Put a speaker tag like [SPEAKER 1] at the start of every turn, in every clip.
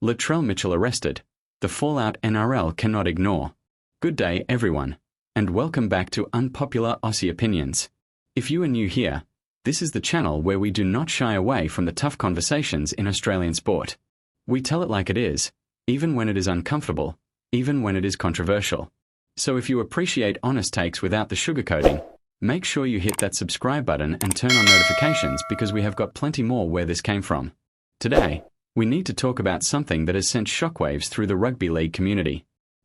[SPEAKER 1] Latrell Mitchell arrested. The Fallout NRL cannot ignore. Good day, everyone, and welcome back to Unpopular Aussie Opinions. If you are new here, this is the channel where we do not shy away from the tough conversations in Australian sport. We tell it like it is, even when it is uncomfortable, even when it is controversial. So if you appreciate honest takes without the sugarcoating, make sure you hit that subscribe button and turn on notifications because we have got plenty more where this came from. Today, we need to talk about something that has sent shockwaves through the rugby league community.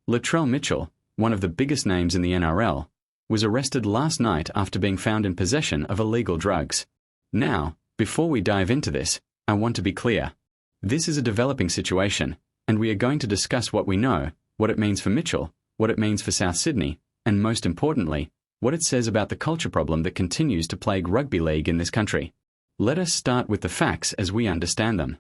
[SPEAKER 1] Latrell Mitchell, one of the biggest names in the NRL, was arrested last night after being found in possession of illegal drugs. Now, before we dive into this, I want to be clear. This is a developing situation, and we are going to discuss what we know, what it means for Mitchell, what it means for South Sydney, and most importantly, what it says about the culture problem that continues to plague rugby league in this country. Let us start with the facts as we understand them.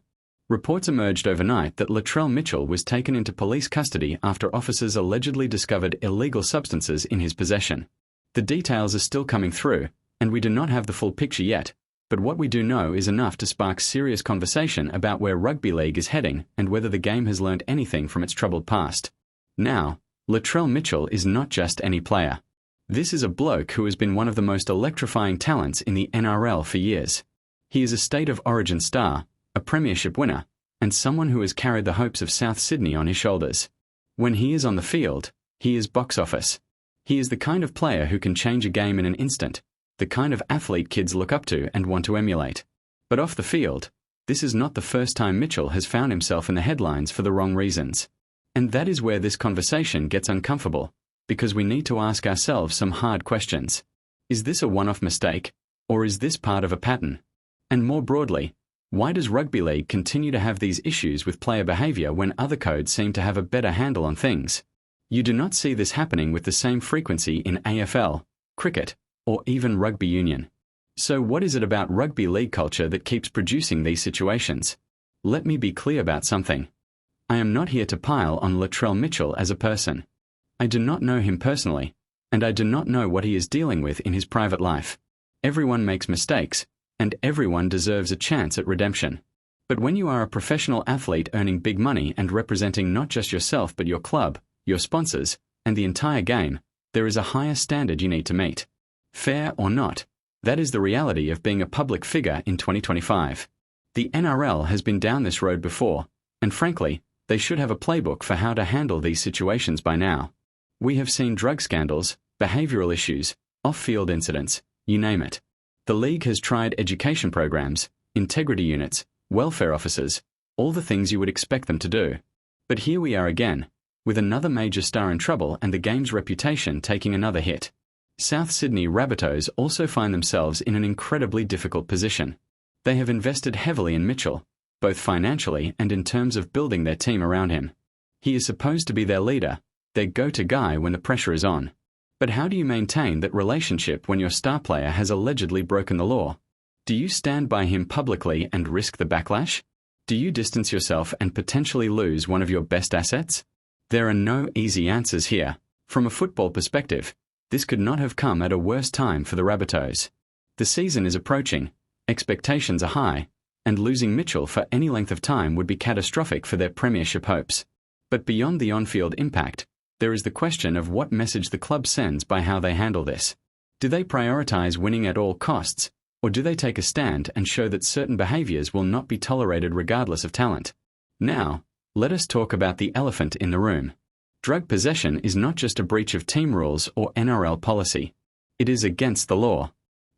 [SPEAKER 1] Reports emerged overnight that Latrell Mitchell was taken into police custody after officers allegedly discovered illegal substances in his possession. The details are still coming through, and we do not have the full picture yet, but what we do know is enough to spark serious conversation about where rugby league is heading and whether the game has learned anything from its troubled past. Now, Latrell Mitchell is not just any player. This is a bloke who has been one of the most electrifying talents in the NRL for years. He is a state of origin star, a premiership winner, and someone who has carried the hopes of South Sydney on his shoulders. When he is on the field, he is box office. He is the kind of player who can change a game in an instant, the kind of athlete kids look up to and want to emulate. But off the field, this is not the first time Mitchell has found himself in the headlines for the wrong reasons. And that is where this conversation gets uncomfortable, because we need to ask ourselves some hard questions. Is this a one-off mistake, or is this part of a pattern? And more broadly, why does rugby league continue to have these issues with player behaviour when other codes seem to have a better handle on things? You do not see this happening with the same frequency in AFL, cricket, or even rugby union. So what is it about rugby league culture that keeps producing these situations? Let me be clear about something. I am not here to pile on Latrell Mitchell as a person. I do not know him personally, and I do not know what he is dealing with in his private life. Everyone makes mistakes, and everyone deserves a chance at redemption. But when you are a professional athlete earning big money and representing not just yourself but your club, your sponsors, and the entire game, there is a higher standard you need to meet. Fair or not, that is the reality of being a public figure in 2025. The NRL has been down this road before, and frankly, they should have a playbook for how to handle these situations by now. We have seen drug scandals, behavioural issues, off-field incidents, you name it. The league has tried education programs, integrity units, welfare officers, all the things you would expect them to do. But here we are again, with another major star in trouble and the game's reputation taking another hit. South Sydney Rabbitohs also find themselves in an incredibly difficult position. They have invested heavily in Mitchell, both financially and in terms of building their team around him. He is supposed to be their leader, their go-to guy when the pressure is on. But how do you maintain that relationship when your star player has allegedly broken the law? Do you stand by him publicly and risk the backlash? Do you distance yourself and potentially lose one of your best assets? There are no easy answers here. From a football perspective, this could not have come at a worse time for the Rabbitohs. The season is approaching, expectations are high, and losing Mitchell for any length of time would be catastrophic for their premiership hopes. But beyond the on-field impact, there is the question of what message the club sends by how they handle this. Do they prioritise winning at all costs, or do they take a stand and show that certain behaviours will not be tolerated regardless of talent? Now, let us talk about the elephant in the room. Drug possession is not just a breach of team rules or NRL policy. It is against the law.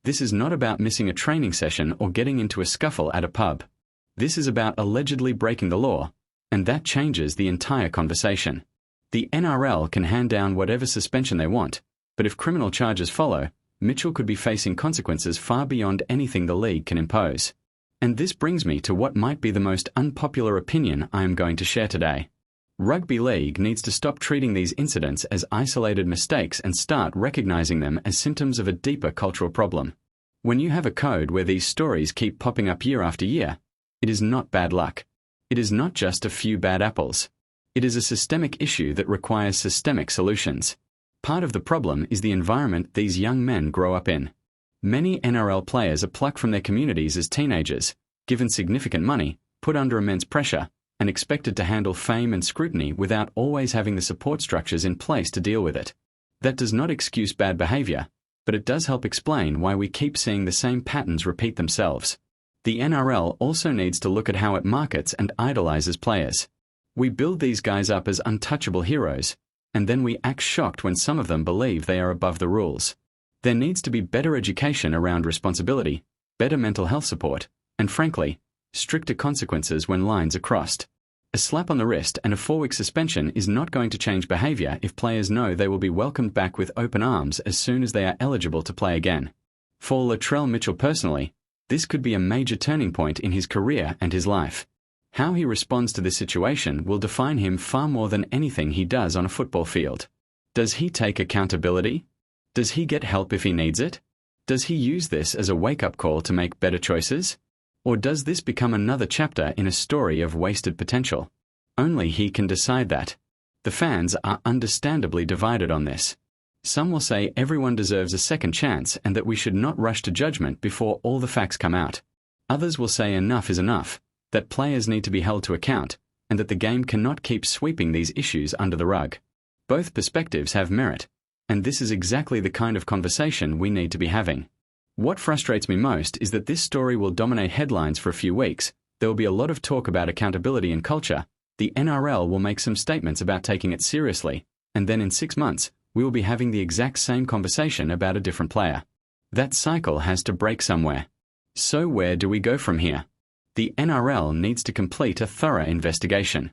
[SPEAKER 1] This is not about missing a training session or getting into a scuffle at a pub. This is about allegedly breaking the law, and that changes the entire conversation. The NRL can hand down whatever suspension they want, but if criminal charges follow, Mitchell could be facing consequences far beyond anything the league can impose. And this brings me to what might be the most unpopular opinion I am going to share today. Rugby league needs to stop treating these incidents as isolated mistakes and start recognizing them as symptoms of a deeper cultural problem. When you have a code where these stories keep popping up year after year, it is not bad luck. It is not just a few bad apples. It is a systemic issue that requires systemic solutions. Part of the problem is the environment these young men grow up in. Many NRL players are plucked from their communities as teenagers, given significant money, put under immense pressure, and expected to handle fame and scrutiny without always having the support structures in place to deal with it. That does not excuse bad behavior, but it does help explain why we keep seeing the same patterns repeat themselves. The NRL also needs to look at how it markets and idolizes players. We build these guys up as untouchable heroes, and then we act shocked when some of them believe they are above the rules. There needs to be better education around responsibility, better mental health support, and frankly, stricter consequences when lines are crossed. A slap on the wrist and a 4-week suspension is not going to change behavior if players know they will be welcomed back with open arms as soon as they are eligible to play again. For Latrell Mitchell personally, this could be a major turning point in his career and his life. How he responds to this situation will define him far more than anything he does on a football field. Does he take accountability? Does he get help if he needs it? Does he use this as a wake-up call to make better choices? Or does this become another chapter in a story of wasted potential? Only he can decide that. The fans are understandably divided on this. Some will say everyone deserves a second chance and that we should not rush to judgment before all the facts come out. Others will say enough is enough, that players need to be held to account, and that the game cannot keep sweeping these issues under the rug. Both perspectives have merit, and this is exactly the kind of conversation we need to be having. What frustrates me most is that this story will dominate headlines for a few weeks. There will be a lot of talk about accountability and culture. The NRL will make some statements about taking it seriously, and then in 6 months, we will be having the exact same conversation about a different player. That cycle has to break somewhere. So where do we go from here? The NRL needs to complete a thorough investigation.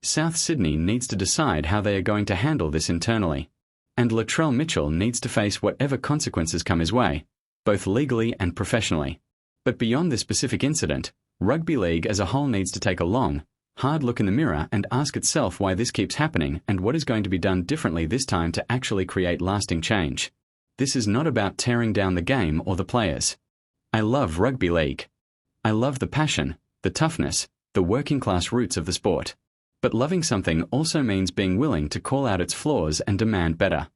[SPEAKER 1] South Sydney needs to decide how they are going to handle this internally. And Latrell Mitchell needs to face whatever consequences come his way, both legally and professionally. But beyond this specific incident, Rugby League as a whole needs to take a long, hard look in the mirror and ask itself why this keeps happening and what is going to be done differently this time to actually create lasting change. This is not about tearing down the game or the players. I love Rugby League. I love the passion, the toughness, the working class roots of the sport. But loving something also means being willing to call out its flaws and demand better.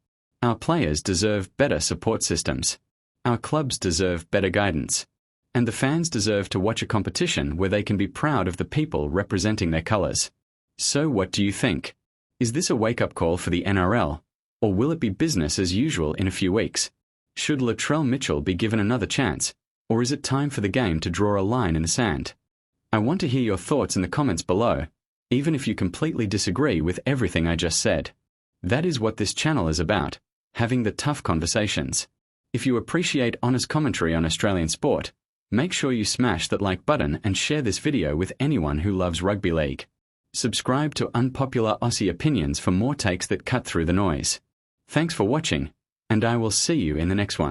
[SPEAKER 1] Our players deserve better support systems. Our clubs deserve better guidance. And the fans deserve to watch a competition where they can be proud of the people representing their colours. So what do you think? Is this a wake-up call for the NRL? Or will it be business as usual in a few weeks? Should Latrell Mitchell be given another chance? Or is it time for the game to draw a line in the sand? I want to hear your thoughts in the comments below, even if you completely disagree with everything I just said. That is what this channel is about, having the tough conversations. If you appreciate honest commentary on Australian sport, make sure you smash that like button and share this video with anyone who loves rugby league. Subscribe to Unpopular Aussie Opinions for more takes that cut through the noise. Thanks for watching, and I will see you in the next one.